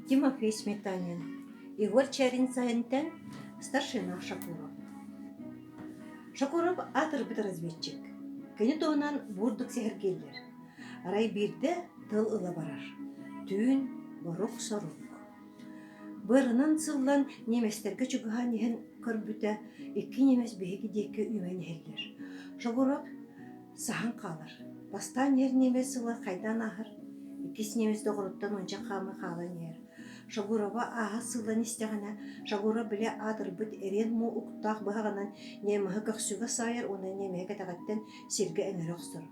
Тимофей Сметанин, Егор Чарин-Саентен, старшина Шакуров. Шакуров атырбыт разведчик. Кені тоғынан бурдық сехіргелер. Арай бирде тыл ыла барар. Түйін борук-сорук. Бырынан сыллан неместерге чугахан ехен көрбүті, икки немес бейгі дейкі үймен ехелер. Шакуров сахан қалыр. Бастан ер немес сылар қайдан ахыр. Иккис неместі ғұрыттан онча қамы қалан ер. Шагурова аға сылан истеғана, Шагуров біле адырбыт эрен му уктақ бұғағанан немігі көксуға сайыр, оны немеге тағаттен сирге әңір оқсыр.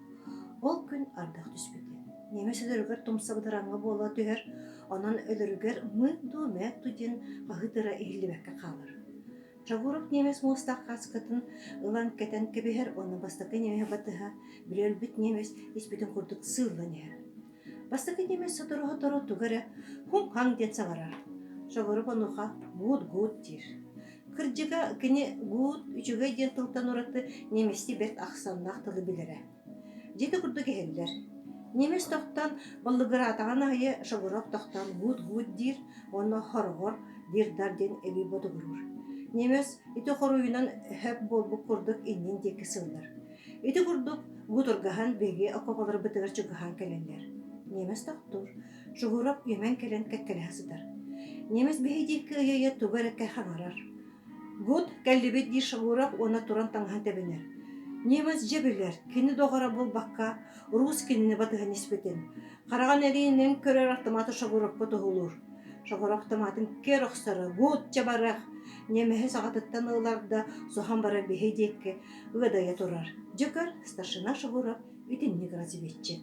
Ол күн ардақ түспеті. Немес өдірігер тұмса бұдыраңы бола түйер, онан өдірігер мұнду мәк түден қағыдыра ehilibәкке қалыр. Шагуров немес мұстақ қасқытын ұлан кәтен кебехер, оны бастықы немеге батыға, білел бүт немес еспетін құрдық сылан ер. Бастықы немес сатыры-хатыры түгірі хұң-хаң ден саңарар. Шагуров онуға гуд-гуд дир. Кырджыға кені гуд үчіге ден тылтан ұраты неместі берт ақсаннақ тылы білірі. Жеті күрді кехелілер. Немес тоқтан балығыр атаған айы Шагуров тоқтан гуд-гуд дир, оны хорғыр дирдар ден әбі боды көрір. Немес иті хоруынан хөп болбық күрдік иннен декі сылдар. Иті күрдік гуд ұрғахан беге оқоғалар бұтығыр чүгіған кәлелер. Немес тоқтур, Шагуров емен келен кәккәлі хасыдар. Немес бейдейкі өйе түгір әкке ханарар. Гуд кәллебет дей Шагуров оны туран таңған тәбінер. Немес жебілер, кені доғара бұл баққа, рус кеніне батыға неспетін. Қараған әрейінен көрер автоматы Шагуров бұтығылыр. Шагуров автоматын кер ұқсары, гуд жабарақ. Немеге сағатыттан ұларда соған бара бейдейкі ұғадая тұрар. Жүкір старшина Шагуров үтіннік разведчик.